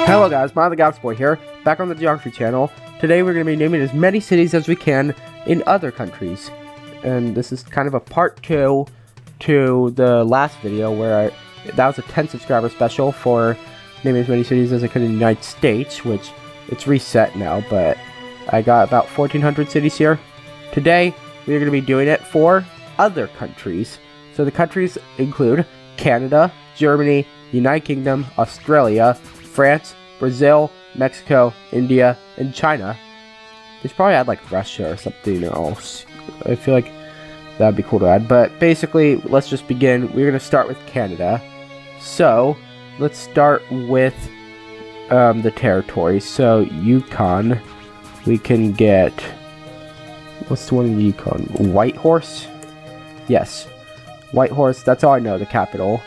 Hello guys, MyTheGalaxyBoy here, back on the Geography channel. Today we're going to be naming as many cities as we can in other countries. And this is kind of a part 2 to the last video where that was a 10 subscriber special for naming as many cities as I could in the United States, which it's reset now, but I got about 1,400 cities here. Today we're going to be doing it for other countries. So the countries include Canada, Germany, United Kingdom, Australia, France, Brazil, Mexico, India, and China. They should probably add like Russia or something else. I feel like that'd be cool to add. But basically, let's just begin. We're going to start with Canada. So, let's start with the territories. So, Yukon. We can get... What's the one in Yukon? Whitehorse? Yes. Whitehorse, that's all I know, the capital.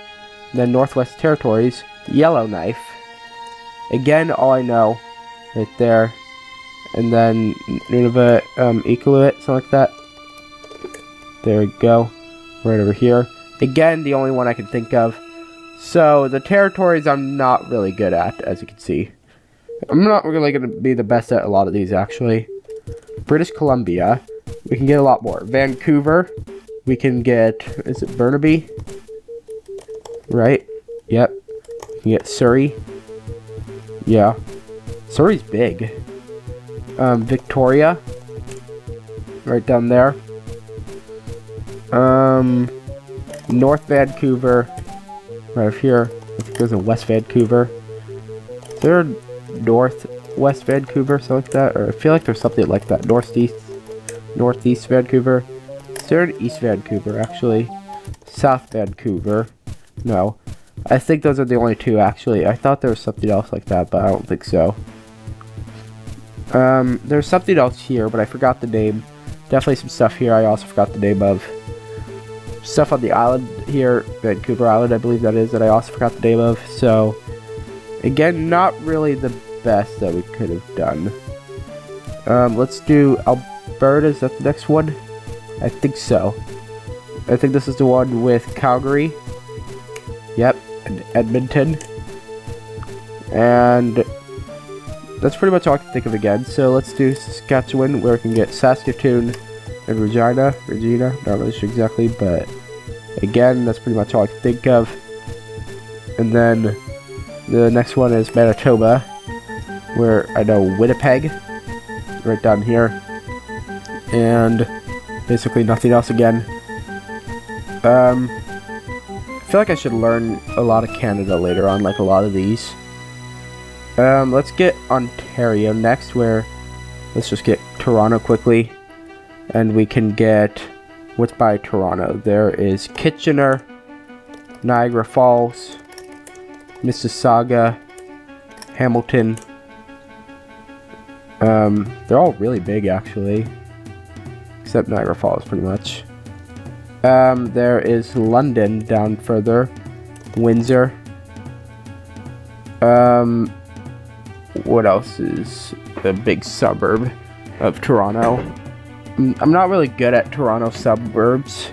Then Northwest Territories, Yellowknife. Again, all I know, right there. And then Nunavut, Iqaluit, something like that. There we go. Right over here. Again, the only one I can think of. So, the territories I'm not really good at, as you can see. I'm not really going to be the best at a lot of these, actually. British Columbia. We can get a lot more. Vancouver. We can get, is it Burnaby? Right? Yep. We can get Surrey. Yeah. Surrey's big. Victoria. Right down there. North Vancouver. Right over here. I think there's a West Vancouver. Is there a Northwest Vancouver? Something like that? Or I feel like there's something like that. Northeast Vancouver. Is there an East Vancouver, actually? South Vancouver. No. I think those are the only two, actually. I thought there was something else like that, but I don't think so. There's something else here, but I forgot the name. Definitely some stuff here I also forgot the name of. Stuff on the island here, Vancouver Island, I believe that is, that I also forgot the name of. So, again, not really the best that we could have done. Let's do Alberta. Is that the next one? I think so. I think this is the one with Calgary. Yep, and Edmonton. And that's pretty much all I can think of again. So let's do Saskatchewan, where we can get Saskatoon and Regina. Not really sure exactly, but again, that's pretty much all I can think of. And then the next one is Manitoba, where I know Winnipeg, right down here. And basically nothing else again. I feel like I should learn a lot of Canada later on, like a lot of these. Let's get Ontario next, where let's just get Toronto quickly. And we can get, what's by Toronto? There is Kitchener, Niagara Falls, Mississauga, Hamilton. They're all really big, actually. Except Niagara Falls, pretty much. There is London down further. Windsor. What else is a big suburb of Toronto? I'm not really good at Toronto suburbs.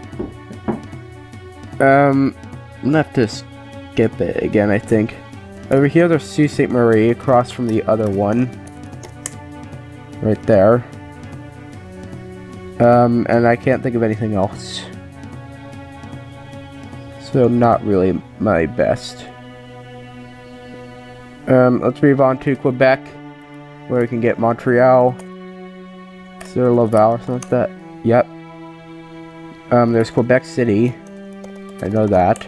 I'm gonna have to skip it again, I think. Over here, there's Sault Ste. Marie across from the other one. Right there. And I can't think of anything else. So not really my best. Let's move on to Quebec, where we can get Montreal. Is there Laval or something like that? Yep. There's Quebec City. I know that.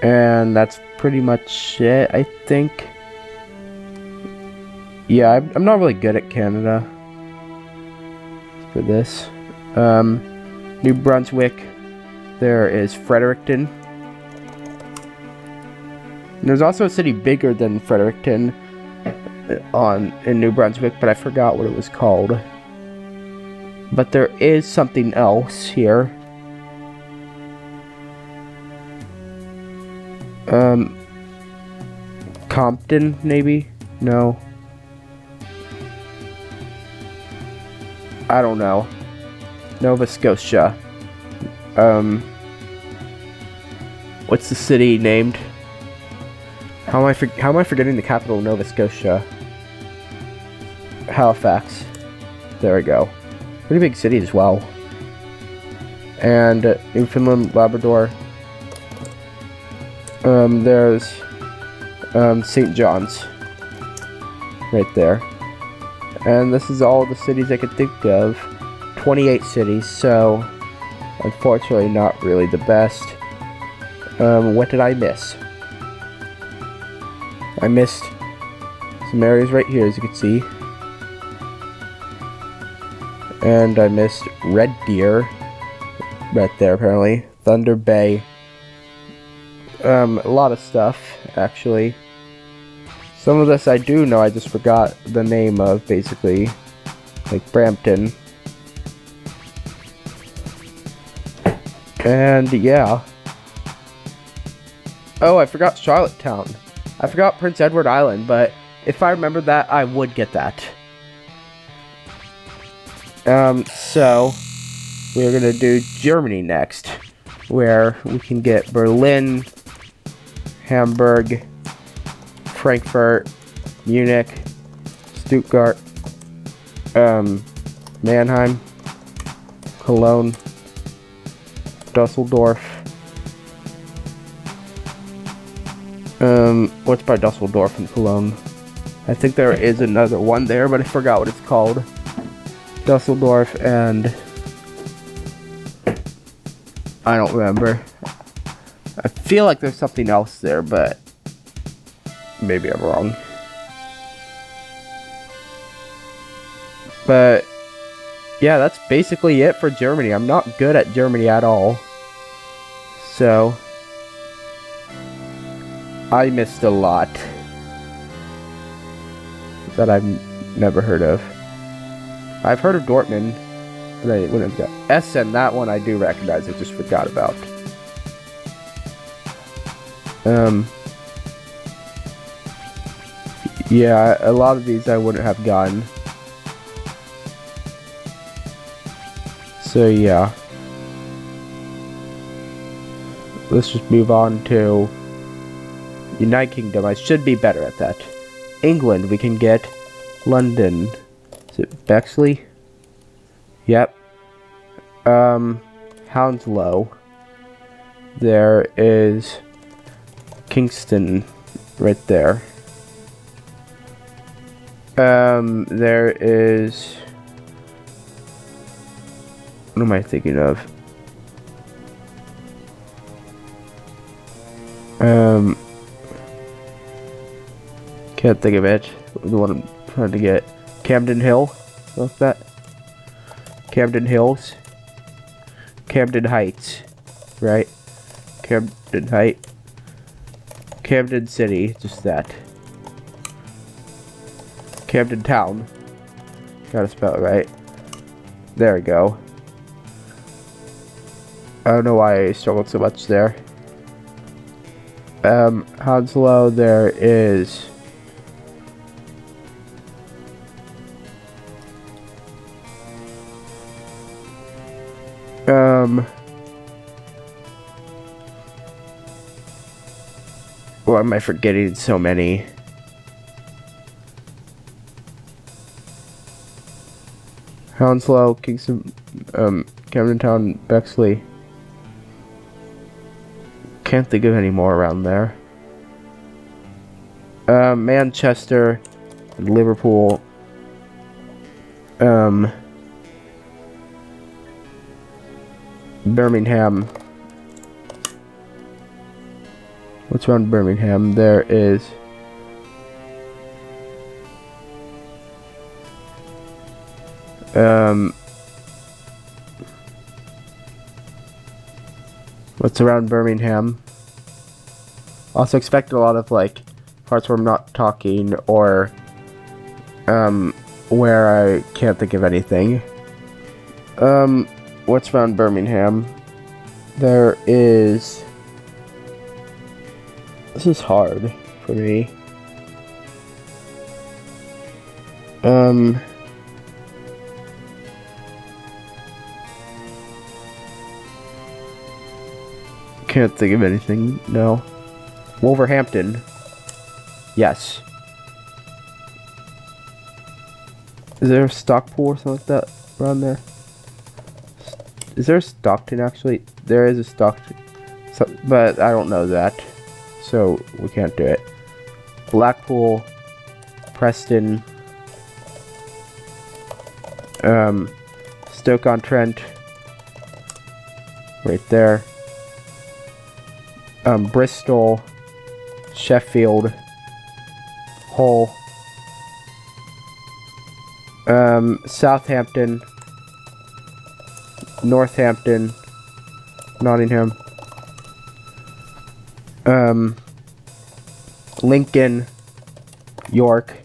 And that's pretty much it, I think. Yeah, I'm not really good at Canada for this. New Brunswick. There is Fredericton. And there's also a city bigger than Fredericton in New Brunswick, but I forgot what it was called. But there is something else here. Compton, maybe? No. I don't know. Nova Scotia. What's the city named? How am I forgetting the capital of Nova Scotia? Halifax. There we go. Pretty big city as well. And Newfoundland, Labrador. There's St. John's right there. And this is all the cities I could think of. 28 cities, so unfortunately not really the best. What did I miss? I missed some areas right here, as you can see. And I missed Red Deer right there, apparently. Thunder Bay. A lot of stuff, actually. Some of this I do know, I just forgot the name of, basically. Like Brampton. And, yeah. Oh, I forgot Charlottetown. I forgot Prince Edward Island, but if I remembered that, I would get that. So, we're gonna do Germany next, where we can get Berlin, Hamburg, Frankfurt, Munich, Stuttgart, Mannheim, Cologne, Dusseldorf. What's by Dusseldorf and Cologne? I think there is another one there, but I forgot what it's called. Dusseldorf and I don't remember. I feel like there's something else there, but maybe I'm wrong. But yeah, that's basically it for Germany. I'm not good at Germany at all. So I missed a lot that I've never heard of. I've heard of Dortmund, but I wouldn't have got Essen. That one I do recognize. I just forgot about. Yeah, a lot of these I wouldn't have gotten. So yeah, let's just move on to United Kingdom. I should be better at that. England, we can get London. Is it Bexley? Yep. Hounslow. There is Kingston right there. There is... What am I thinking of? Can't think of it. The one I'm trying to get. Camden Hill. What's that? Camden Hills. Camden Heights. Right? Camden Height. Camden City. Just that. Camden Town. Gotta spell it right. There we go. I don't know why I struggled so much there. Hounslow, there is... Why am I forgetting so many? Hounslow, Kingston, Camden Town, Bexley. Can't think of any more around there. Manchester, Liverpool. Birmingham. What's around Birmingham? There is... What's around Birmingham? Also expect a lot of, like, parts where I'm not talking, or, where I can't think of anything. What's around Birmingham? There is... This is hard for me. Can't think of anything, no. Wolverhampton. Yes. Is there a Stockpool or something like that around there? Is there a Stockton actually? There is a Stockton, but I don't know that, so we can't do it. Blackpool, Preston, Stoke-on-Trent, right there. Bristol, Sheffield, Hull, Southampton, Northampton, Nottingham, Lincoln, York,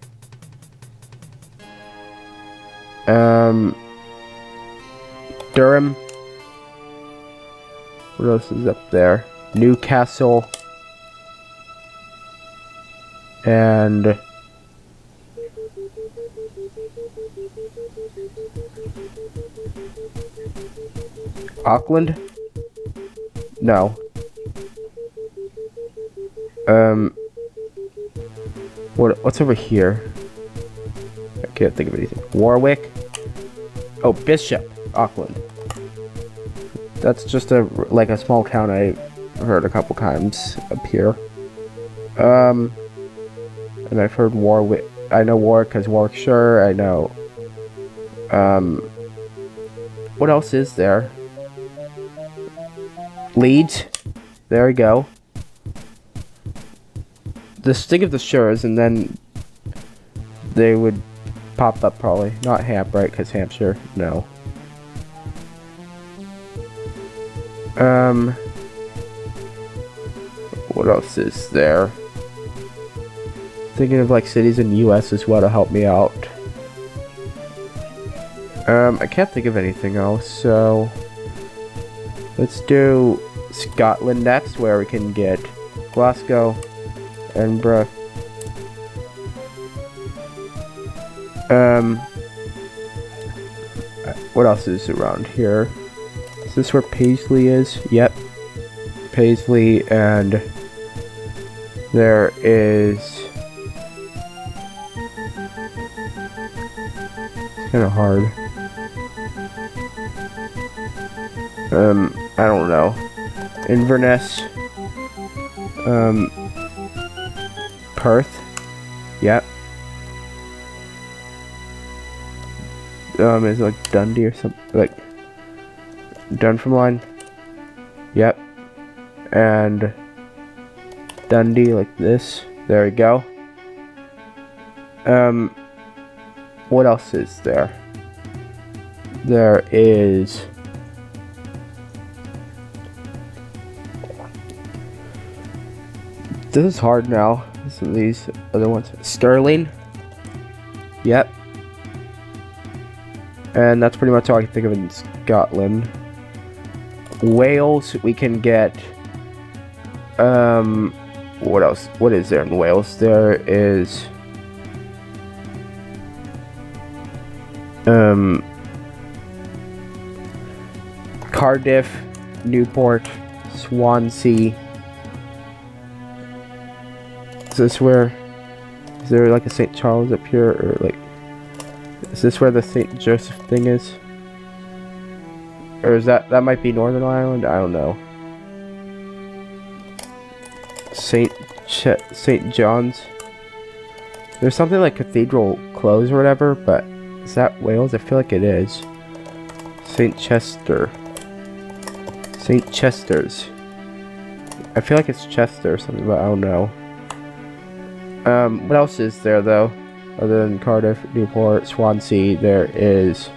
Durham. What else is up there? Newcastle, and Auckland? No. What's over here? I can't think of anything. Warwick? Oh, Bishop, Auckland. That's just like a small town I've heard a couple times up here. And I've heard Warwick. I know Warwick because Warwickshire. I know. What else is there? Leeds. There we go. Just think of the shores, and then they would pop up probably. Not Hamp, right? Because Hampshire, no. What else is there? Thinking of like cities in the US as well to help me out. I can't think of anything else, so let's do Scotland next, where we can get Glasgow, Edinburgh. What else is around here? Is this where Paisley is? Yep. Paisley, and there is... It's kind of hard. I don't know. Inverness. Perth. Yep. Is it like Dundee or something? Like Dunfermline. Yep. And Dundee, like this. There we go. What else is there? There is... This is hard now. Some of these other ones. Stirling. Yep. And that's pretty much all I can think of in Scotland. Wales, we can get... what else? What is there in Wales? There is... Cardiff, Newport, Swansea. Is this where... Is there like a St. Charles up here? Or like... Is this where the St. Joseph thing is? Or is that might be Northern Ireland? I don't know. St. John's. There's something like Cathedral Close or whatever, but is that Wales? I feel like it is. St. Chester. St. Chester's. I feel like it's Chester or something, but I don't know. What else is there though? Other than Cardiff, Newport, Swansea, there is...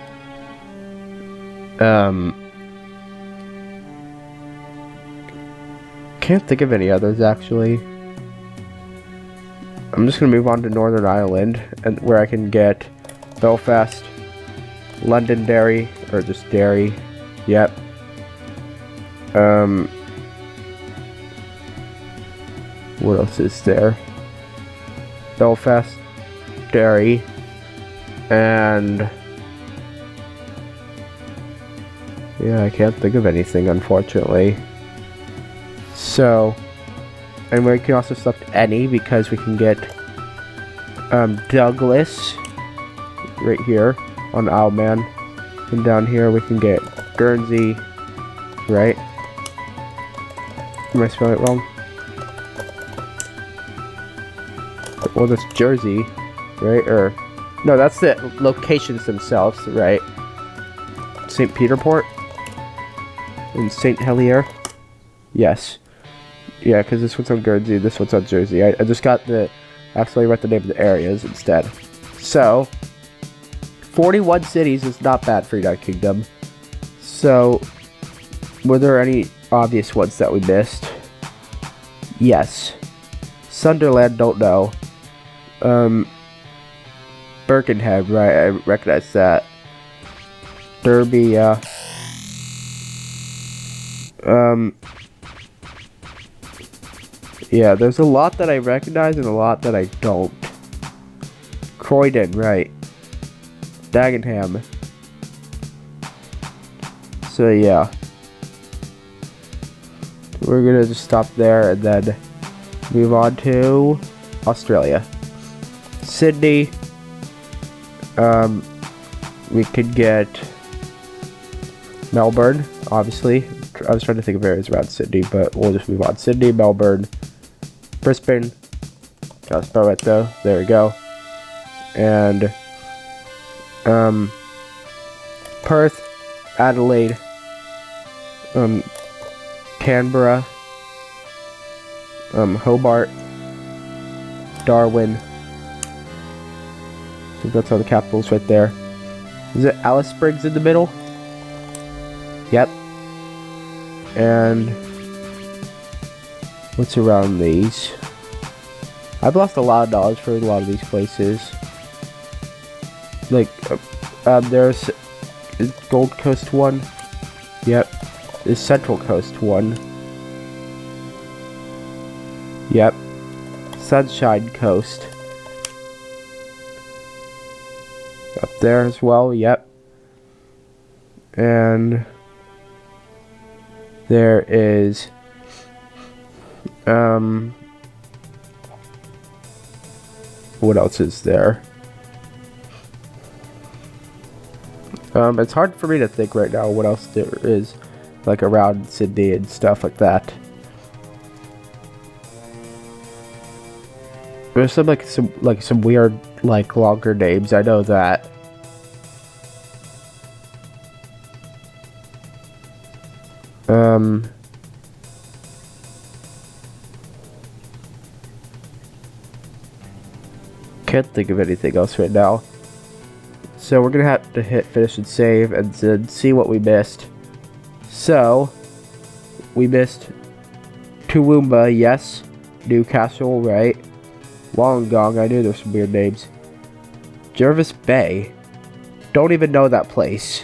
Can't think of any others actually. I'm just gonna move on to Northern Ireland, and where I can get Belfast, Londonderry, or just Derry. Yep. What else is there? Belfast, Derry, and yeah, I can't think of anything unfortunately. So, and we can also select any because we can get Douglas, right here on Isle of Man. And down here we can get Guernsey, right? Am I spelling it wrong? Well, that's Jersey, right? Or, no, that's the locations themselves, right? St. Peter Port? And St. Helier? Yes. Yeah, because this one's on Guernsey, this one's on Jersey. I just got actually wrote the name of the areas instead. So, 41 cities is not bad for United Kingdom. So, were there any obvious ones that we missed? Yes. Sunderland, don't know. Birkenhead, right, I recognize that. Derby, yeah. Yeah, there's a lot that I recognize and a lot that I don't. Croydon, right. Dagenham. So yeah. We're gonna just stop there and then move on to Australia. Sydney. We could get Melbourne, obviously. I was trying to think of areas around Sydney, but we'll just move on. Sydney, Melbourne, Brisbane. Gotta spell it though. There we go. And Perth, Adelaide, Canberra, Hobart, Darwin. I think that's all the capitals right there. Is it Alice Springs in the middle? Yep. And what's around these? I've lost a lot of knowledge for a lot of these places. Like, there's Gold Coast one. Yep. There's Central Coast one. Yep. Sunshine Coast. Up there as well, yep. And there is what else is there? It's hard for me to think right now what else there is, like around Sydney and stuff like that. There's some weird, like, longer names, I know that. Can't think of anything else right now. So we're gonna have to hit finish and save and then see what we missed. So, we missed Toowoomba, yes. Newcastle, right. Wollongong, I knew there's some weird names. Jervis Bay. Don't even know that place.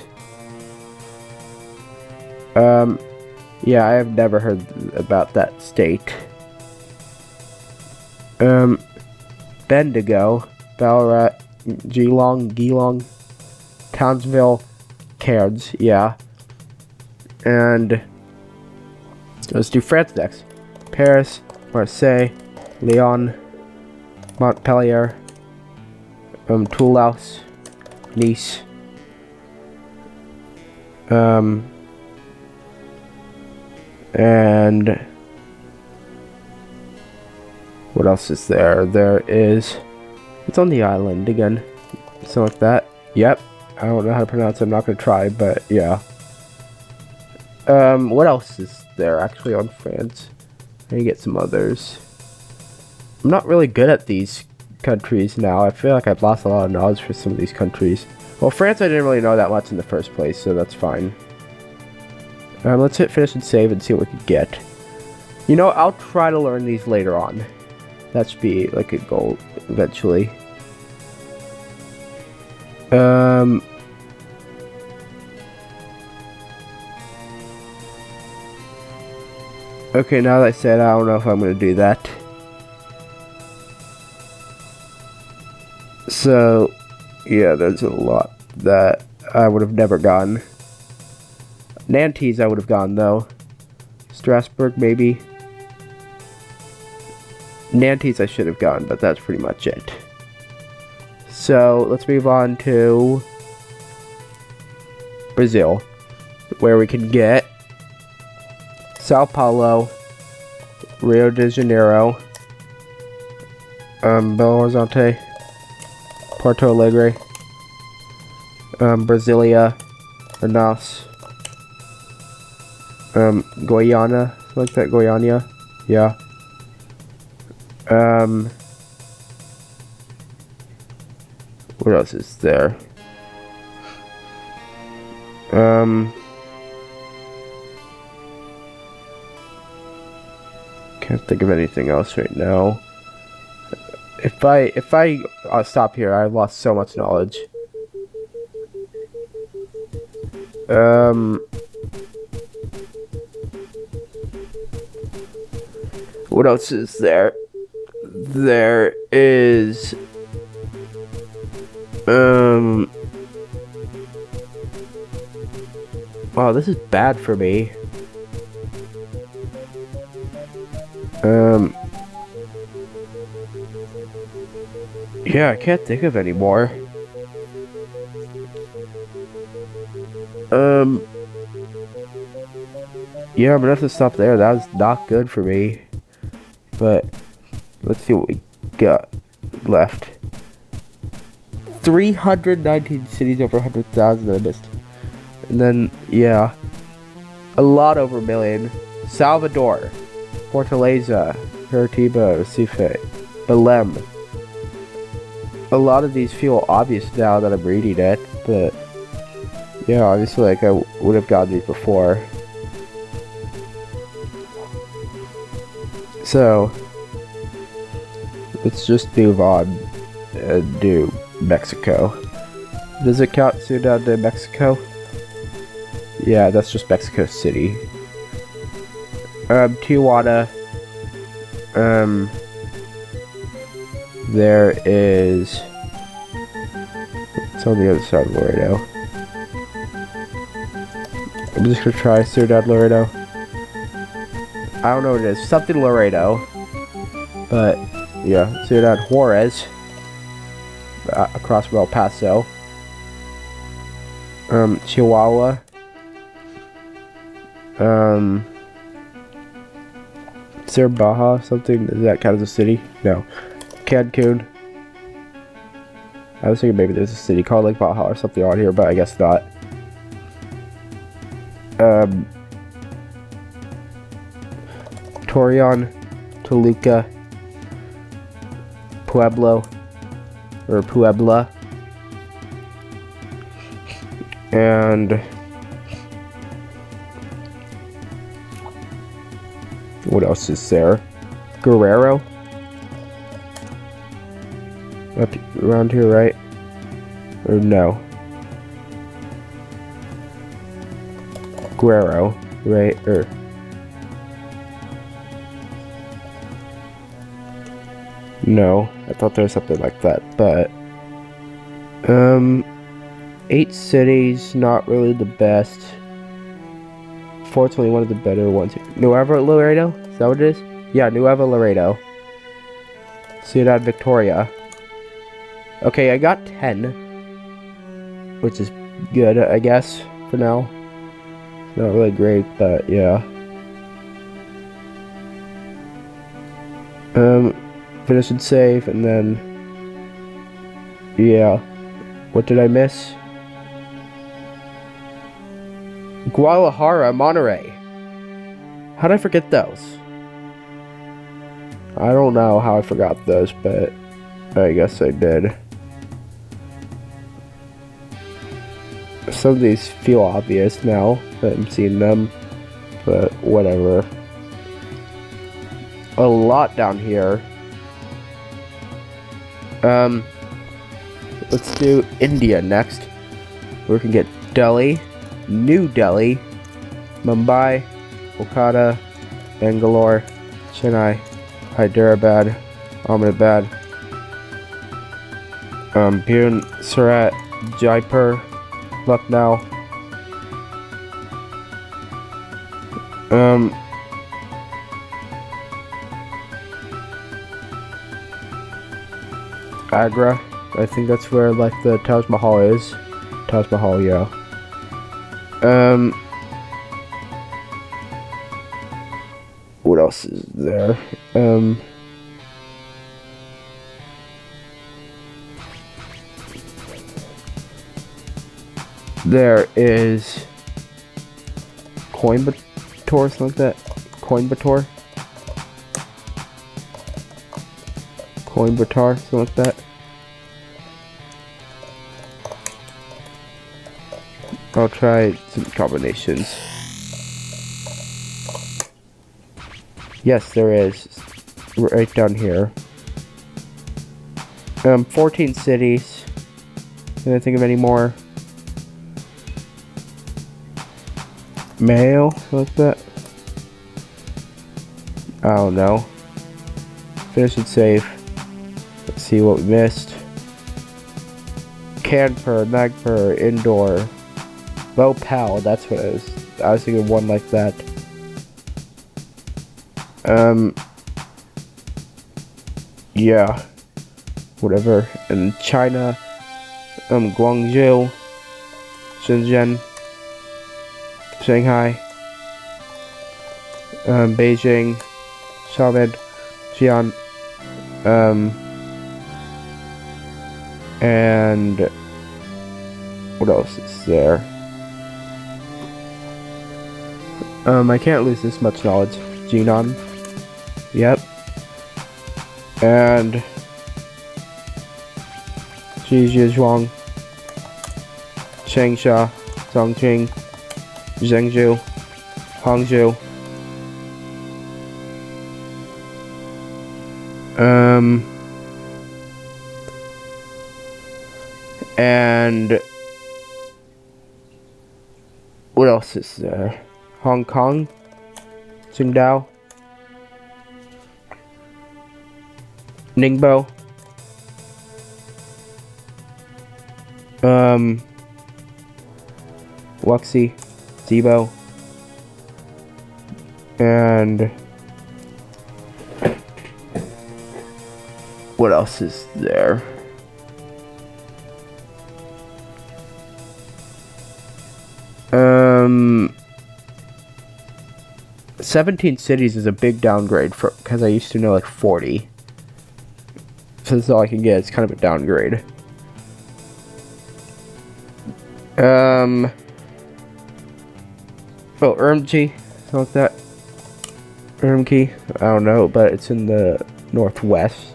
Yeah, I have never heard about that state. Bendigo, Ballarat, Geelong, Townsville, Cairns, yeah. And let's do France next. Paris, Marseille, Lyon, Montpellier, Toulouse, Nice, and what else is there? There is, it's on the island again, something like that. Yep, I don't know how to pronounce it, I'm not gonna try, but yeah. What else is there actually on France? I need to get some others. I'm not really good at these countries now. I feel like I've lost a lot of knowledge for some of these countries. Well, France I didn't really know that much in the first place, so that's fine. Let's hit finish and save and see what we can get. You know, I'll try to learn these later on. That should be like a goal eventually. Okay, now that I said, I don't know if I'm going to do that. So, yeah, there's a lot that I would have never gone. Nantes I would have gone, though. Strasbourg, maybe. Nantes I should have gone, but that's pretty much it. So let's move on to Brazil, where we can get Sao Paulo, Rio de Janeiro, Belo Horizonte, Porto Alegre, Brasilia, Manaus, Goiânia, something like that, Goiânia, yeah. What else is there? Can't think of anything else right now. If I stop here, I've lost so much knowledge. What else is there? There is wow, this is bad for me. Yeah, I can't think of any more. Yeah, I'm gonna have to stop there. That was not good for me. But let's see what we got left. 319 cities over 100,000 I missed. And then, yeah, a lot over a million. Salvador, Fortaleza, Curitiba, Recife, Belém. A lot of these feel obvious now that I'm reading it, but yeah, obviously, like, I would have gotten these before. So, let's just move on and do Mexico. Does it count Ciudad de Mexico? Yeah, that's just Mexico City. Tijuana. There is... It's on the other side of Laredo. I'm just gonna try Ciudad Laredo. I don't know what it is. Something Laredo. But, yeah. Ciudad Juarez. Across from El Paso. Chihuahua. Is there Baja something? Is that kind of a city? No. Cancun. I was thinking maybe there's a city called like Baja or something on here, but I guess not. Torreon, Toluca, Puebla, and what else is there? Guerrero? Up around here, right? Or no? Guerrero, right? Or no, I thought there was something like that, but 8 cities, not really the best. Fortunately, one of the better ones. Nuevo Laredo? Is that what it is? Yeah, Nuevo Laredo. Ciudad Victoria. Okay, I got 10, which is good, I guess, for now. Not really great, but yeah. Finish and save, and then, yeah. What did I miss? Guadalajara, Monterrey. How did I forget those? I don't know how I forgot those, but I guess I did. Some of these feel obvious now that I'm seeing them, but whatever. A lot down here. Let's do India next. We can get Delhi, New Delhi, Mumbai, Kolkata, Bangalore, Chennai, Hyderabad, Ahmedabad, Pune, Surat, Jaipur, Lucknow, Agra, I think that's where like the Taj Mahal is. Taj Mahal, yeah. What else is there? There is Coimbatore, something like that. Coimbatore, something like that. I'll try some combinations. Yes, there is. Right down here. 14 cities. Can I think of any more? Mayo, like that. I don't know. Finish and save. Let's see what we missed. Kanpur, Nagpur, Indore, Bhopal. That's what it was. I was thinking one like that. Yeah. Whatever. And China. Guangzhou, Shenzhen, Shanghai, Beijing, Xiamen, Xi'an, and what else is there? I can't lose this much knowledge. Jinan, yep, and Shijiazhuang, Changsha, Chongqing, Zhengzhou, Hangzhou, and what else is there? Hong Kong, Qingdao, Ningbo, Wuxi, Zibo, and what else is there? 17 cities is a big downgrade because I used to know like 40. So that's all I can get. It's kind of a downgrade. Oh, Urumqi, something like that. Urumqi, I don't know, but it's in the northwest.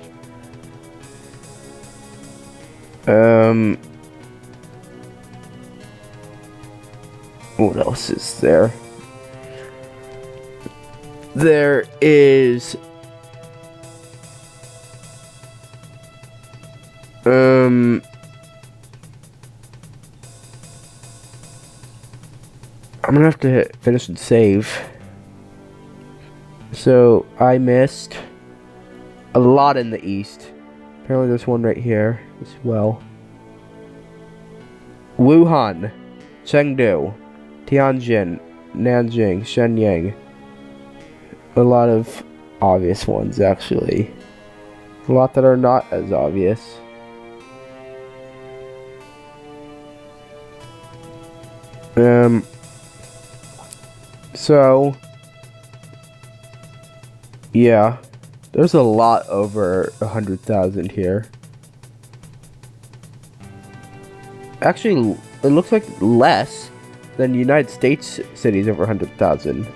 What else is there? There is I'm gonna have to finish and save. So I missed a lot in the east. Apparently there's one right here as well. Wuhan, Chengdu, Tianjin, Nanjing, Shenyang. A lot of obvious ones, actually. A lot that are not as obvious. So, yeah, there's a lot over 100,000 here. Actually, it looks like less than United States cities over 100,000.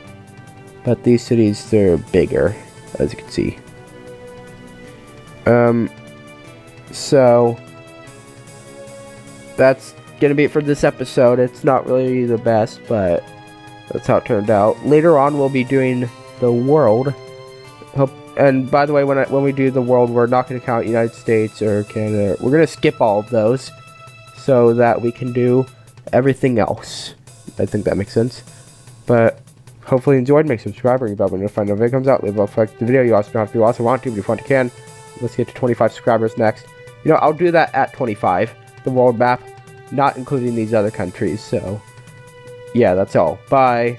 But these cities, they're bigger, as you can see. So that's gonna be it for this episode. It's not really the best, but that's how it turned out. Later on, we'll be doing the world. And by the way, when we do the world, we're not gonna count United States or Canada. We're gonna skip all of those so that we can do everything else. I think that makes sense. But hopefully you enjoyed. Make sure to subscribe, ring the bell when notified when a video comes out. Leave a like the video. You also don't have to. You also want to, but if you want to, can. Let's get to 25 subscribers next. You know, I'll do that at 25. The world map, not including these other countries. So, yeah, that's all. Bye.